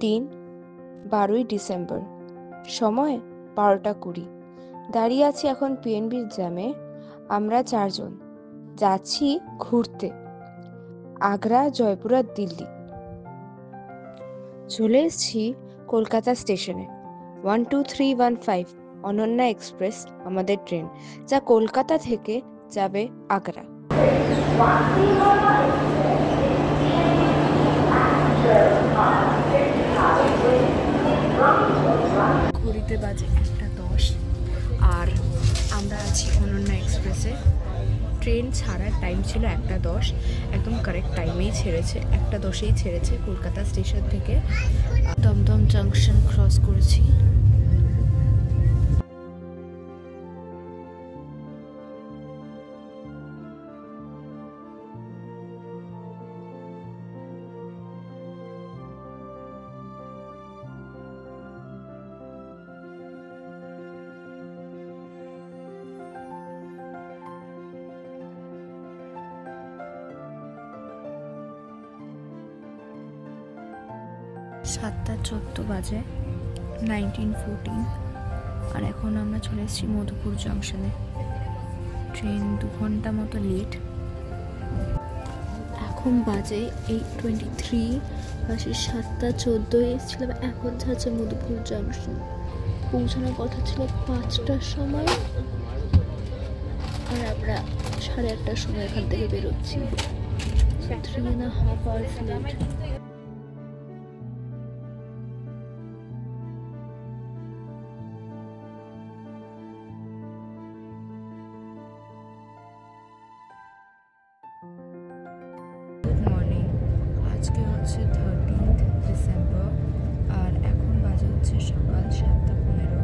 দিন 12ই ডিসেম্বর, সময় 12টা 20। দাঁড়িয়ে আছি এখন পিএনবির জ্যামে। আমরা 4জন যাচ্ছি ঘুরতে আগ্রা, জয়পুর, দিল্লি। চলে এসেছি কলকাতা স্টেশনে। 12315 অনন্যা এক্সপ্রেস আমাদের ট্রেন, যা কলকাতা থেকে যাবে আগ্রা। ঘড়িতে বাজে 1:10 আর আমরা আছি অনন্যা এক্সপ্রেসে। ট্রেন ছাড়ার টাইম ছিল 1:10, একদম কারেক্ট টাইমেই ছেড়েছে, 1:10এই ছেড়েছে কলকাতা স্টেশন থেকে। দমদম জাংশন ক্রস করেছি। সাতটা 14 বাজে, 1914, আর এখন আমরা চলে এসেছি মধুপুর জাংশনে। ট্রেন 2 ঘন্টা মতো লেট। এখন বাজে 8:23, বাসে 7:14 এসেছিলাম, এখন যাচ্ছে মধুপুর জাংশন। পৌঁছানোর কথা ছিল 5টার সময়, আর আমরা 8:30টার সময় এখান থেকে বেরোচ্ছি। 3.5 hours লেট। আজকে হচ্ছে 13th ডিসেম্বর, আর এখন বাজে হচ্ছে সকাল 7:15,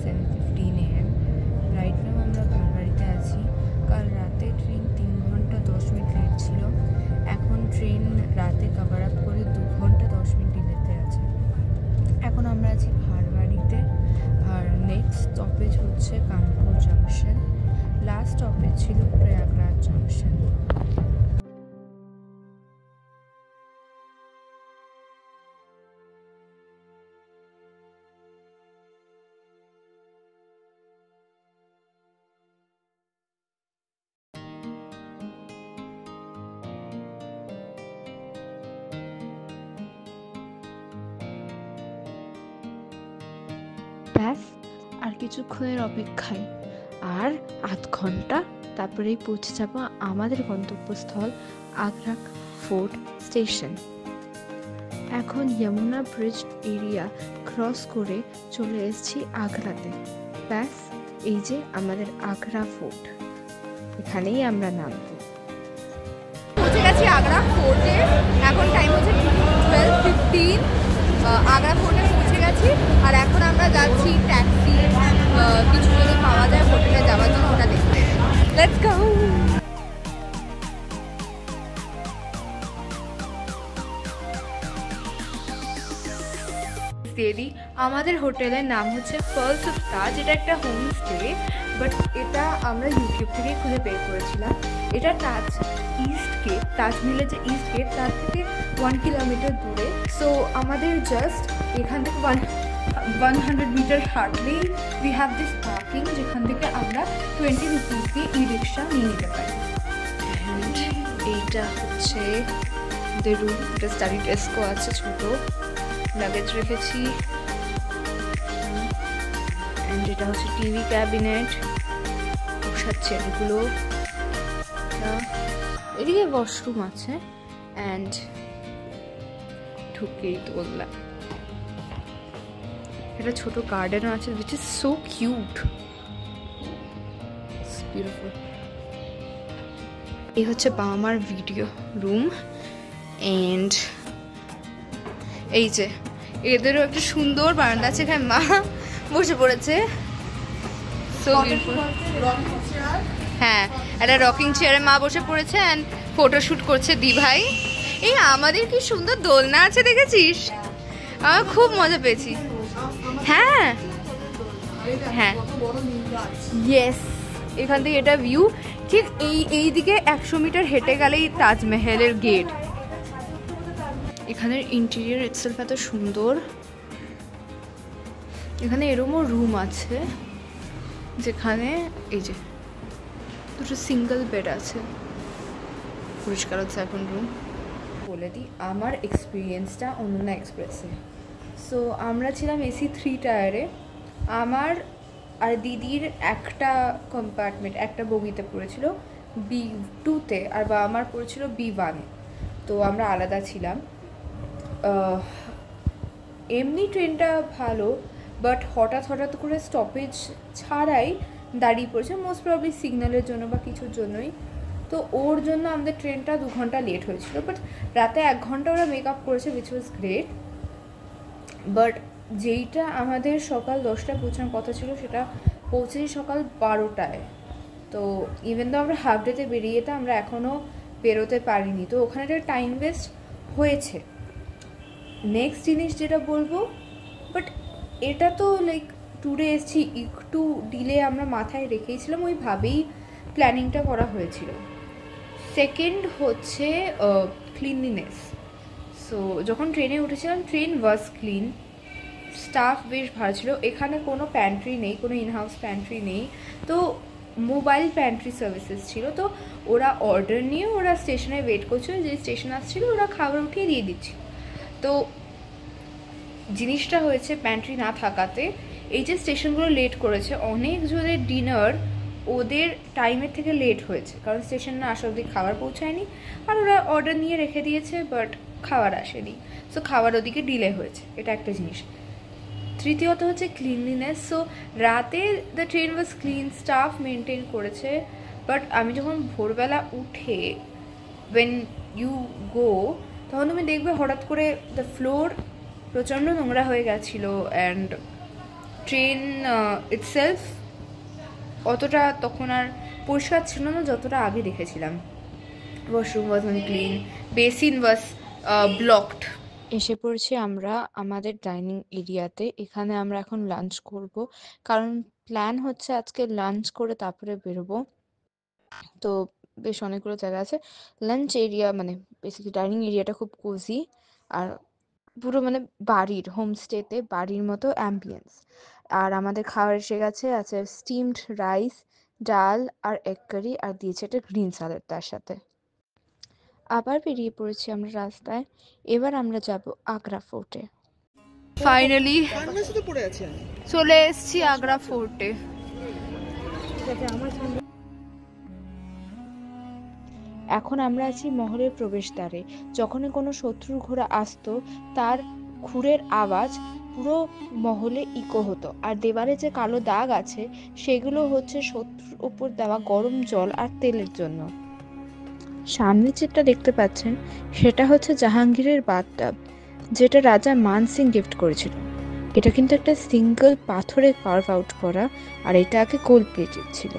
7:15 AM। রাইট নাও আমরা ভারবাড়িতে আছি। কাল রাতে ট্রেন 3 ঘন্টা 10 মিনিট লেট ছিল, এখন ট্রেন রাতে কভার আপ করে 2 ঘন্টা 10 মিনিট ডিলেতে আছে। এখন আমরা আছি ভারবাড়িতে, আর নেক্সট স্টপেজ হচ্ছে কানপুর জাংশন। লাস্ট স্টপেজ ছিল প্রয়াগরাজ জাংশন। ব্যাস আর কিছুক্ষণের অপেক্ষায়, আর আধ ঘন্টা তারপরেই পৌঁছে যাব আমাদের গন্তব্যস্থল আগ্রা ফোর্ট স্টেশন। এখন যমুনা ব্রিজ এরিয়া ক্রস করে চলে এসেছি আগ্রাতে। ব্যাস এই যে আমাদের আগ্রা ফোর্ট, এখানেই আমরা নামবো। পৌঁছে গেছি আগ্রা ফোর্টে। এখন টাইম হচ্ছে 12:15। আগ্রা ফোর্টে পৌঁছে গেছি, আর এখন আমরা যাচ্ছি ট্যাক্সি কিছু যদি পাওয়া যায় হোটেলে যাওয়ার জন্য, ওটা দেখতে। Let's go. আমাদের হোটেলের নাম হচ্ছে পার্লস অফ তাজ। এটা একটা হোমস্টে, বাট এটা আমরা ইউটিউব থেকে খুঁজে বের করেছিলাম। এটা তাজ ইস্ট গেট, তাজমহলের যে ইস্ট গেট তার থেকে 1 কিলোমিটার দূরে। সো আমাদের জাস্ট এখান থেকে 100 মিটার হাঁটলেই উই হ্যাভ দিস পার্কিং, যেখান থেকে আমরা 20 রুপিস দিয়ে ই রিক্সা নিয়ে নিতে পারি। অ্যান্ড এইটা হচ্ছে আমাদের রুম। এটা স্টাডি ডেস্কও আছে, ছোটো লাগেজ রেখেছি। অ্যান্ড এটা হচ্ছে টিভি ক্যাবিনেট, বসার চেয়ারগুলো। এদিকে ওয়াশরুম আছে, অ্যান্ড ঢুকেই দোলনা। একটা ছোট গার্ডেনও আছে, which is so cute, beautiful. এই হচ্ছে বাবা মার ভিডিও রুম, অ্যান্ড এই যে এদেরও একটা সুন্দর বারান্দা আছে, এখানে মা বসে পড়েছে। So beautiful. হ্যাঁ, একটা রকিং চেয়ারে মা বসে পড়েছে, অ্যান্ড ফটোশুট করছে দি ভাই। এই আমাদের কি সুন্দর দোলনা আছে, দেখেছিস? আমার খুব মজা পেয়েছি। হ্যাঁ হ্যাঁ, ইয়েস, এখান থেকে এটা ভিউ। ঠিক এই দিকে 100 মিটার হেঁটে গেলেই তাজমহলের গেট। এখানের ইন্টেরিয়র ইটসেলফ এত সুন্দর। এখানে এরকমও রুম আছে যেখানে এই যে দুটো সিঙ্গেল বেড আছে, পরিষ্কার হচ্ছে এখন রুম। বলে দিই আমার এক্সপিরিয়েন্সটা অনন্যা এক্সপ্রেসে। সো আমরা ছিলাম এসি 3 টায়ারে, আমার আর দিদির একটা কম্পার্টমেন্ট একটা বগিতে পড়েছিল B2-তে, আর আমার পড়েছিল B1-এ। তো আমরা আলাদা ছিলাম। এমনি ট্রেনটা ভালো, বাট হঠাৎ হঠাৎ করে স্টপেজ ছাড়াই দাঁড়িয়ে পড়েছে, মোস্ট প্রবলি সিগন্যালের জন্য বা কিছুর জন্যই। তো ওর জন্য আমাদের ট্রেনটা 2 ঘন্টা লেট হয়েছিল, বাট রাতে 1 ঘন্টা ওরা মেক আপ করেছে, উইচ ওয়াজ গ্রেট। বাট যেইটা আমাদের সকাল 10টায় পৌঁছানোর কথা ছিল সেটা পৌঁছেছি সকাল 12টায়। তো ইভেন তো আমরা হাফ ডেতে বেরিয়ে যেতাম, আমরা এখনও বেরোতে পারিনি। তো ওখানে একটা টাইম ওয়েস্ট হয়েছে। নেক্সট জিনিস যেটা বলবো, বাট এটা তো লাইক ট্যুরে এসেছি, একটু ডিলে আমরা মাথায় রেখেছিলাম, ওইভাবেই প্ল্যানিংটা করা হয়েছিল। সেকেন্ড হচ্ছে ক্লিনলিনেস। সো যখন ট্রেনে উঠেছিলাম, ট্রেন ওয়াজ ক্লিন, স্টাফ বেশ ভালো ছিল। এখানে কোনো প্যান্ট্রি নেই, কোনো ইনহাউস প্যান্ট্রি নেই, তো মোবাইল প্যান্ট্রি সার্ভিসেস ছিল। তো ওরা অর্ডার নিয়ে ওরা স্টেশনে ওয়েট করছিল, যে স্টেশন আসছিল ওরা খাবার উঠিয়ে দিয়ে দিচ্ছিল। তো জিনিসটা হয়েছে প্যান্ট্রি না থাকাতে এই যে স্টেশনগুলো লেট করেছে, অনেক জনের ডিনার ওদের টাইমের থেকে লেট হয়েছে, কারণ স্টেশন না আসা অবধি খাবার পৌঁছায়নি, আর ওরা অর্ডার নিয়ে রেখে দিয়েছে বাট খাবার আসেনি। সো খাবার ওদিকে ডিলে হয়েছে, এটা একটা জিনিস। তৃতীয়ত হচ্ছে ক্লিনলিনেস। সো রাতে the train was clean, staff maintain করেছে, বাট আমি যখন ভোরবেলা উঠে ওয়েন ইউ গো, তখন তুমি দেখবে হঠাৎ করে দ্য ফ্লোর প্রচণ্ড নোংরা হয়ে গেছিলো, অ্যান্ড ট্রেন ইটসেলফ অতটা তখন আর পরিষ্কার ছিল না যতটা আগে দেখেছিলাম। ওয়াশরুম ওয়াজ আনক্লিন, বেসিন ওয়াজ ব্লকড। এসে পড়ছি আমরা আমাদের ডাইনিং এরিয়াতে। এখানে আমরা এখন লাঞ্চ করব, কারণ প্ল্যান হচ্ছে আজকে লাঞ্চ করে তারপরে বেরোবো। তো বেশ অনেকগুলো জায়গা আছে। লাঞ্চ এরিয়া মানে বেসিক্যালি ডাইনিং এরিয়াটা খুব কোজি, আর পুরো মানে বাড়ির হোমস্টেতে বাড়ির মতো অ্যাম্বিয়েন্স। আর আমাদের খাবার এসে গেছে, আছে স্টিমড রাইস, ডাল আর এগ কারি, আর দিয়েছে একটা গ্রিন স্যালাড তার সাথে। আবার বেরিয়ে পড়েছি আমরা রাস্তায়। এবার আমরা যাব আগ্রা ফোর্টে। ফাইনালি চলে এসেছি আগ্রা ফোর্টে। এখন আমরা আছি মহলের প্রবেশদ্বারে। যখনই কোনো শত্রুর ঘোড়া আসতো, তার খুরের আওয়াজ পুরো মহলে ইকো হতো। আর দেওয়ালে যে কালো দাগ আছে, সেগুলো হচ্ছে শত্রুর উপর দেওয়া গরম জল আর তেলের জন্য। সামনে যেটা দেখতে পাচ্ছেন সেটা হচ্ছে জাহাঙ্গীরের বাথটাব, যেটা রাজা মান সিং গিফট করেছিল। এটা কিন্তু একটা সিঙ্গেল পাথরে কার্ভ আউট করা, আর এটা আগে গোল্ড প্লেটেড ছিল।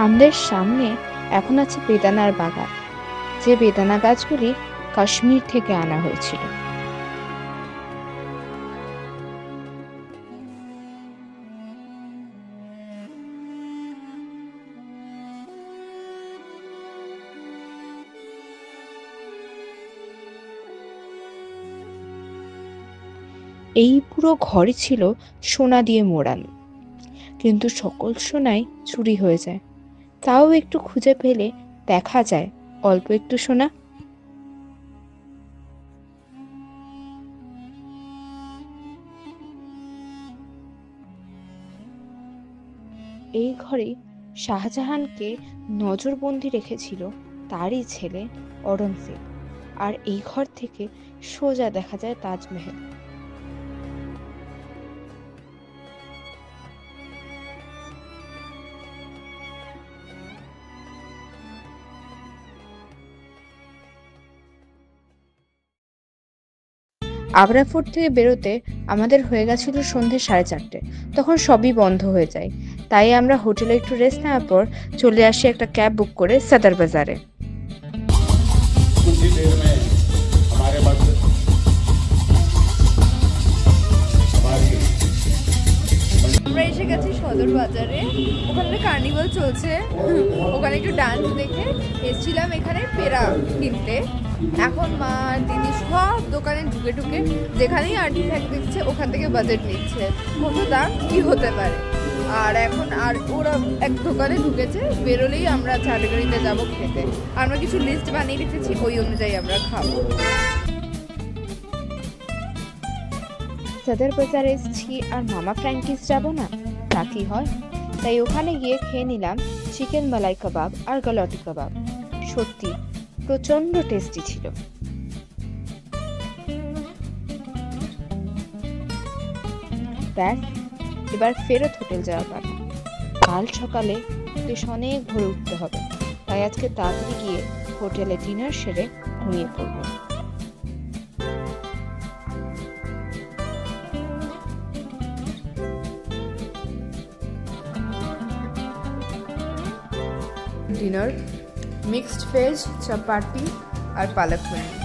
আমাদের সামনে এখন আছে বেদানার বাগান, যে বেদানা গাছগুলি কাশ্মীর থেকে আনা হয়েছিল। এই পুরো ঘরই ছিল সোনা দিয়ে মোড়ানো, কিন্তু সকল সোনাই চুরি হয়ে যায়। তাও একটু খুঁজে পেলে দেখা যায় অল্প একটু সোনা। এই ঘরেই শাহজাহানকে নজরবন্দি রেখেছিল তারই ছেলে অরঙ্গজেব। আর এই ঘর থেকে সোজা দেখা যায় তাজমহল। আগ্রা ফোর্ট থেকে বেরোতে আমাদের হয়ে গেছিল সন্ধ্যে 4:30। তখন সবই বন্ধ হয়ে যায়। তাই আমরা হোটেলে একটু রেস্ট নেওয়ার পর চলে আসি একটা ক্যাব বুক করে সদর বাজারে। আমরা এসে গেছি সদর বাজারে, ওখানে কার্নিভাল চলছে, ওখানে একটু ডান্স দেখে এসেছিলাম এখানে পেড়া কিনতে। এখন মা দিদি সব দোকানে ঢুকে ঢুকে যেখানেই আর্টিফ্যাক্ট দিচ্ছে ওখান থেকে বাজেট নিচ্ছে কত দাম কি হতে পারে। আর এখন আর ওরা এক দোকানে ঢুকেছে, বেরোলেই আমরা চাটগাড়িতে যাব খেতে। আমরা কিছু লিস্ট বানিয়ে রেখেছি, ওই অনুযায়ী আমরা খাবো। সদর বাজারে এসেছি আর মামা ফ্র্যাঙ্কিস যাব না, তা কি হয়? তাই ওখানে গিয়ে খেয়ে নিলাম চিকেন মালাই কাবাব আর গলটি কাবাব। সত্যি প্রচন্ড টেস্টি ছিল। ব্যাস, এবার ফেরত হোটেল যাওয়া পাবে। কাল সকালে বেশ অনেক ভোরে উঠতে হবে, তাই আজকে তাড়াতাড়ি গিয়ে হোটেলে ডিনার সেরে ঘুমিয়ে পড়ব। ডিনার মিক্সড ভেজ, চাপাটি আর পালক পনির।